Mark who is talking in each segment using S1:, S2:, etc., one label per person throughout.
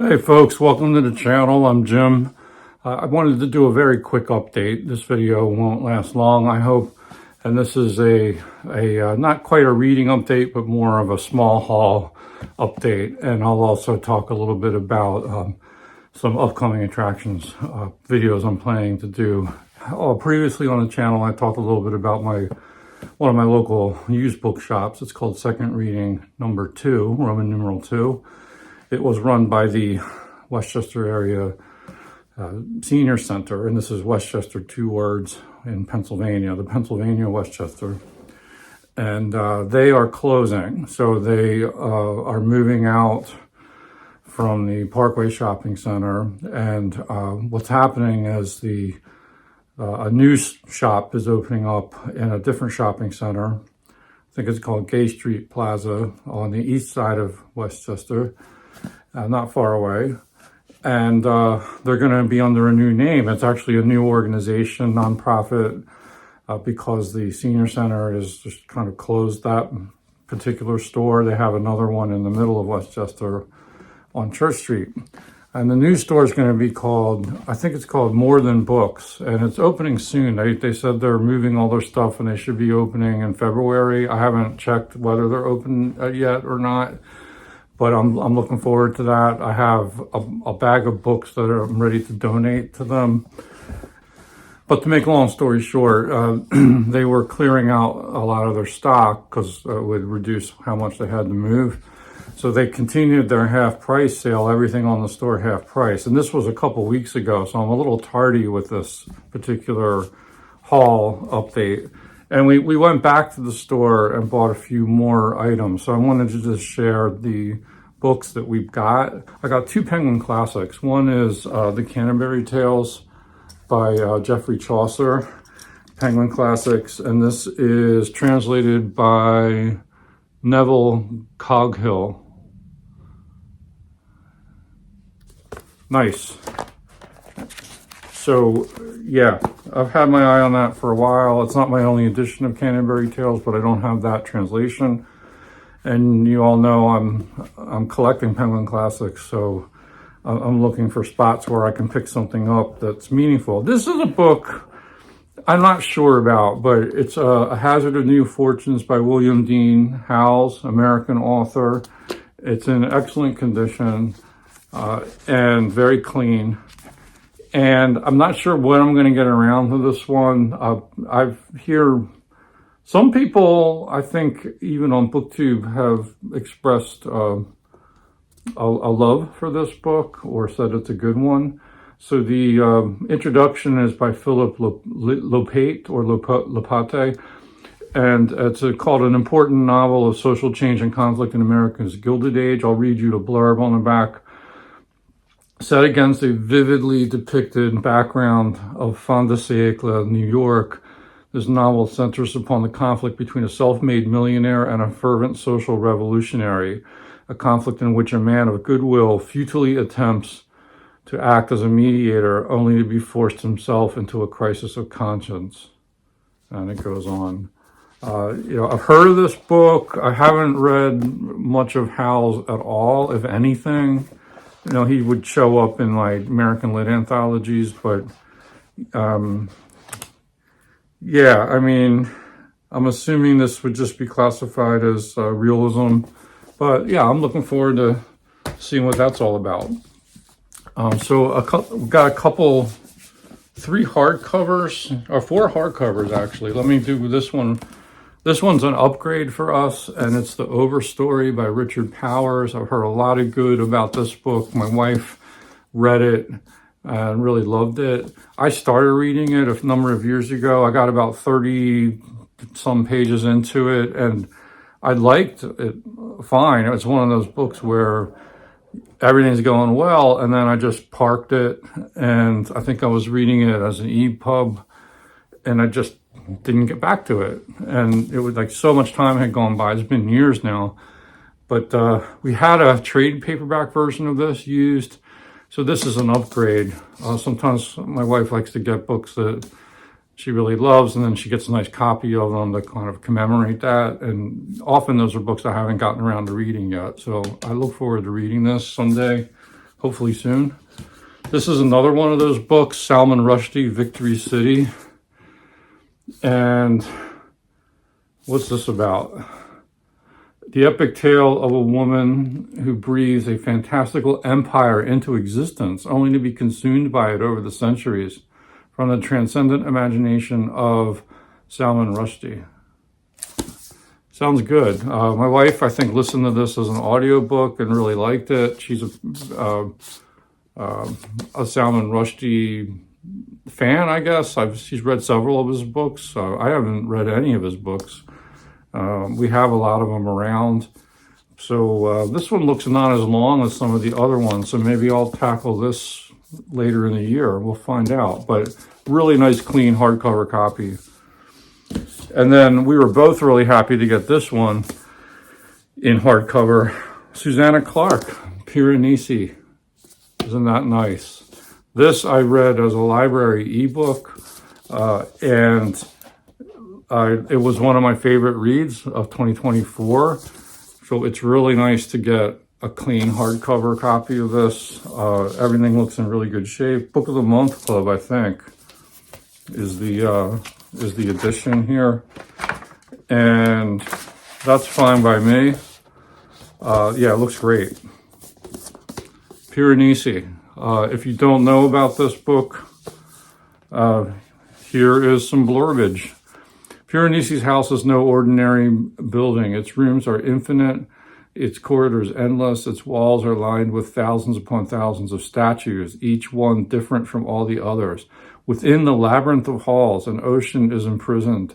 S1: Hey folks, welcome to the channel. I'm Jim. I wanted to do a very quick update. This video won't last long, I hope. And this is a not quite a reading update, but more of a small haul update. And I'll also talk a little bit about some upcoming attractions, videos I'm planning to do. Previously on the channel, I talked a little bit about one of my local used book shops. It's called Second Reading Number 2, Roman numeral 2. It was run by the Westchester area Senior Center, and this is Westchester, 2 words, in Pennsylvania, the Pennsylvania Westchester. And they are closing, so they are moving out from the Parkway Shopping Center. And what's happening is a new shop is opening up in a different shopping center. I think it's called Gay Street Plaza on the east side of Westchester. Not far away, and they're going to be under a new name. It's actually a new organization, nonprofit, because the senior center is just kind of closed that particular store. They have another one in the middle of Westchester on Church Street, and the new store is going to be called, I think it's called More Than Books, and it's opening soon. They said they're moving all their stuff and they should be opening in February. I haven't checked whether they're open yet or not. But I'm looking forward to that. I have a bag of books that I'm ready to donate to them. But to make a long story short, they were clearing out a lot of their stock because it would reduce how much they had to move. So they continued their half price sale, everything on the store half price. And this was a couple weeks ago, so I'm a little tardy with this particular haul update. And we went back to the store and bought a few more items. So I wanted to just share the books that we've got. I got 2 Penguin classics. One is the Canterbury Tales by Geoffrey Chaucer, Penguin Classics. And this is translated by Neville Coghill. Nice. So, yeah, I've had my eye on that for a while. It's not my only edition of Canterbury Tales, but I don't have that translation. And you all know I'm collecting Penguin Classics, so I'm looking for spots where I can pick something up that's meaningful. This is a book I'm not sure about, but it's A Hazard of New Fortunes by William Dean Howells, American author. It's in excellent condition and very clean. And I'm not sure when I'm going to get around to this one. I've hear some people, I think, even on BookTube, have expressed a love for this book or said it's a good one. So the introduction is by Philip Lopate or Lopate, and it's called An Important Novel of Social Change and Conflict in America's Gilded Age. I'll read you the blurb on the back. Set against a vividly depicted background of fin de siècle New York, this novel centers upon the conflict between a self-made millionaire and a fervent social revolutionary, a conflict in which a man of goodwill futilely attempts to act as a mediator only to be forced himself into a crisis of conscience. And it goes on. I've heard of this book. I haven't read much of Howells at all, if anything. He would show up in like American Lit anthologies, but yeah, I mean, I'm assuming this would just be classified as realism. But yeah, I'm looking forward to seeing what that's all about. So we've got 3 hardcovers, or 4 hardcovers actually. Let me do this one. This one's an upgrade for us, and it's the Overstory by Richard Powers. I've heard a lot of good about this book. My wife read it and really loved it. I started reading it a number of years ago. I got about 30 some pages into it, and I liked it fine. It's one of those books where everything's going well, and then I just parked it, and I think I was reading it as an EPUB, and I just didn't get back to it. And it was like so much time had gone by. It's been years now. But we had a trade paperback version of this used. So this is an upgrade. Sometimes my wife likes to get books that she really loves, and then she gets a nice copy of them to kind of commemorate that. And often those are books I haven't gotten around to reading yet. So I look forward to reading this someday. hopefully soon. This is another one of those books, Salman Rushdie, Victory City. And what's this about? The epic tale of a woman who breathes a fantastical empire into existence, only to be consumed by it over the centuries, from the transcendent imagination of Salman Rushdie. Sounds good. My wife, I think, listened to this as an audiobook and really liked it. She's a Salman Rushdie fan, I guess. She's read several of his books. I haven't read any of his books. We have a lot of them around. So this one looks not as long as some of the other ones. So maybe I'll tackle this later in the year. We'll find out. But really nice, clean hardcover copy. And then we were both really happy to get this one in hardcover. Susanna Clarke, Piranesi. Isn't that nice? This I read as a library ebook, and it was one of my favorite reads of 2024. So it's really nice to get a clean hardcover copy of this. Everything looks in really good shape. Book of the Month Club, I think, is the edition here, and that's fine by me. Yeah, it looks great. Piranesi. If you don't know about this book, here is some blurbage. Piranesi's house is no ordinary building. Its rooms are infinite, its corridors endless, its walls are lined with thousands upon thousands of statues, each one different from all the others. Within the labyrinth of halls, an ocean is imprisoned.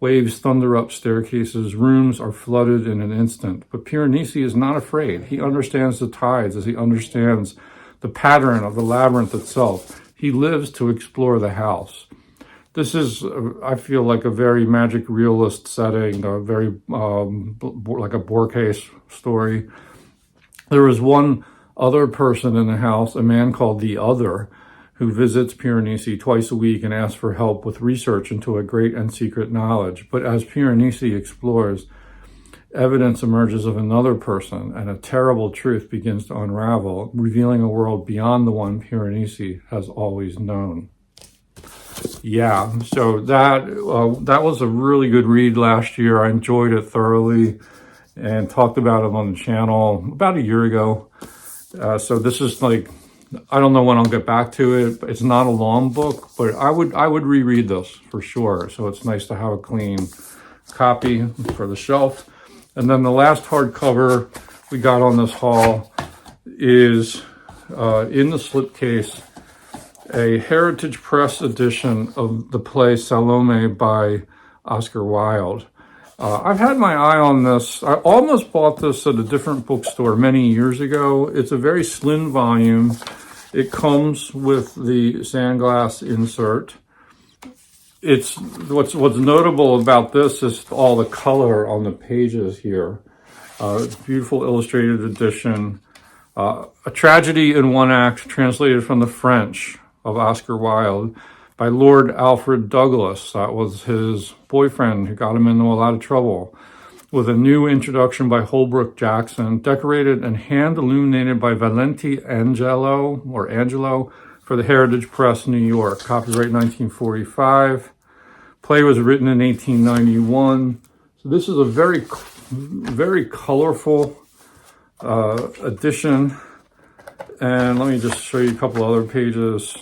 S1: Waves thunder up staircases, rooms are flooded in an instant. But Piranesi is not afraid. He understands the tides as he understands the pattern of the labyrinth itself. He lives to explore the house. This is, I feel like, a very magic realist setting, a very, like a Borges story. There was one other person in the house, a man called the Other, who visits Piranesi twice a week and asks for help with research into a great and secret knowledge. But as Piranesi explores, evidence emerges of another person, and a terrible truth begins to unravel, revealing a world beyond the one Piranesi has always known. Yeah, so that was a really good read last year. I enjoyed it thoroughly and talked about it on the channel about a year ago. So this is like, I don't know when I'll get back to it. It's not a long book, but I would reread this for sure. So it's nice to have a clean copy for the shelf. And then the last hardcover we got on this haul is in the slipcase, a Heritage Press edition of the play Salome by Oscar Wilde. I've had my eye on this. I almost bought this at a different bookstore many years ago. It's a very slim volume. It comes with the sandglass insert. It's what's notable about this is all the color on the pages here. Beautiful illustrated edition. A Tragedy in One Act, translated from the French, of Oscar Wilde by Lord Alfred Douglas. That was his boyfriend who got him into a lot of trouble. With a new introduction by Holbrook Jackson, decorated and hand illuminated by Valenti Angelo for the Heritage Press, New York. Copyright 1945. Play was written in 1891. So this is a very, very colorful edition. And let me just show you a couple other pages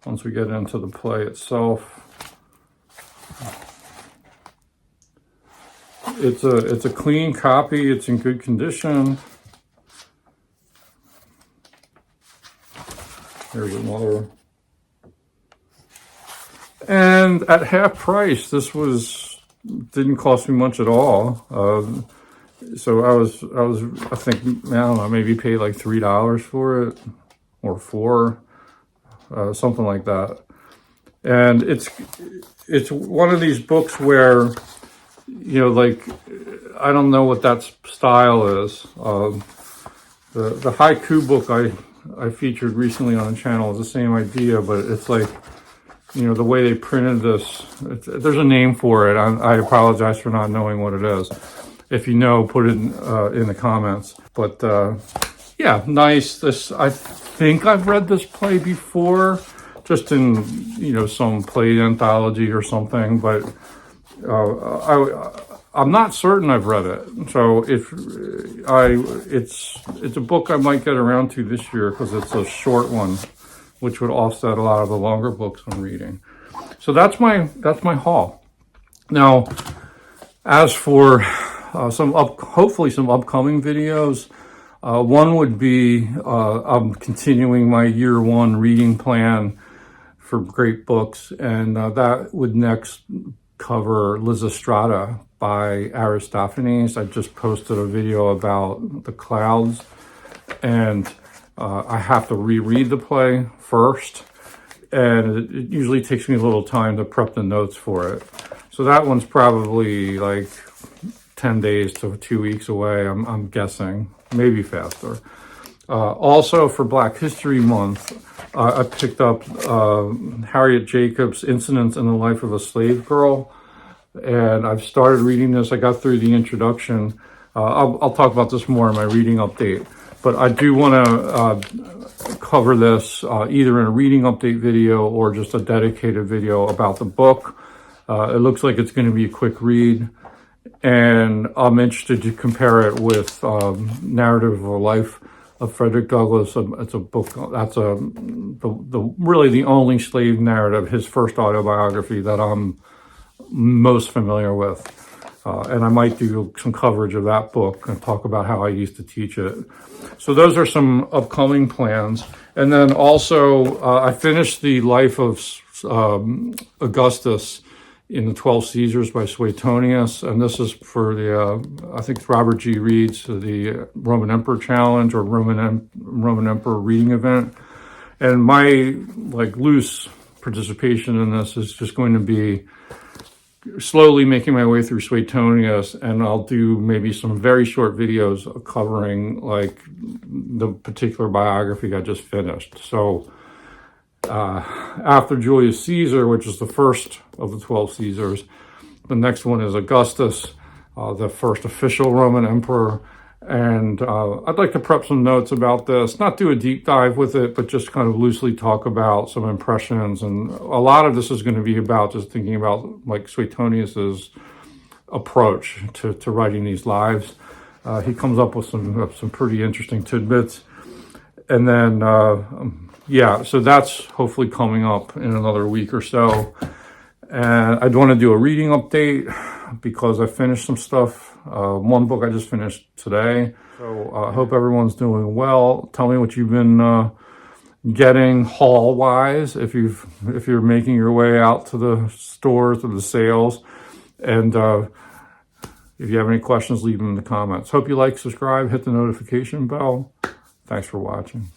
S1: once we get into the play itself. It's a clean copy. It's in good condition. There's another. And at half price, this didn't cost me much at all. So I think, I don't know, maybe paid like $3 for it, or $4, something like that. And it's one of these books where, you know, like, I don't know what that style is. The haiku book I featured recently on the channel is the same idea, but it's like, you know, the way they printed this, there's a name for it. I apologize for not knowing what it is. If you know, put it in the comments. But yeah, yeah, nice. I think I've read this play before, just in, some play anthology or something, but I'm not certain I've read it. So it's a book I might get around to this year because it's a short one, which would offset a lot of the longer books I'm reading. So that's my haul. Now, as for hopefully some upcoming videos, one would be I'm continuing my year 1 reading plan for great books, and that would next cover Lysistrata by Aristophanes. I just posted a video about the clouds, and I have to reread the play first, and it usually takes me a little time to prep the notes for it. So that one's probably like 10 days to 2 weeks away, I'm guessing, maybe faster. Also for Black History Month, I picked up Harriet Jacobs' Incidents in the Life of a Slave Girl, and I've started reading this. I got through the introduction. I'll talk about this more in my reading update, but I do want to cover this either in a reading update video or just a dedicated video about the book. It looks like it's going to be a quick read, and I'm interested to compare it with Narrative of a Life of Frederick Douglass. It's a book that's really the only slave narrative, his first autobiography, that I'm most familiar with. And I might do some coverage of that book and talk about how I used to teach it. So those are some upcoming plans. And then also, I finished the life of Augustus in the 12 Caesars by Suetonius, and this is for the, I think it's Robert G. Reed's, the Roman Emperor Challenge or Roman Emperor reading event. And my loose participation in this is just going to be slowly making my way through Suetonius, and I'll do maybe some very short videos covering the particular biography I just finished. So after Julius Caesar, which is the first of the 12 Caesars, the next one is Augustus, the first official Roman emperor. And I'd like to prep some notes about this, not do a deep dive with it, but just kind of loosely talk about some impressions. And a lot of this is going to be about just thinking about Suetonius's approach to writing these lives. He comes up with some pretty interesting tidbits. And then so that's hopefully coming up in another week or so. And I'd want to do a reading update because I finished some stuff. One book I just finished today. So I hope everyone's doing well. Tell me what you've been getting haul-wise, if you're making your way out to the stores or the sales. And if you have any questions, leave them in the comments. Hope you like, subscribe, hit the notification bell. Thanks for watching.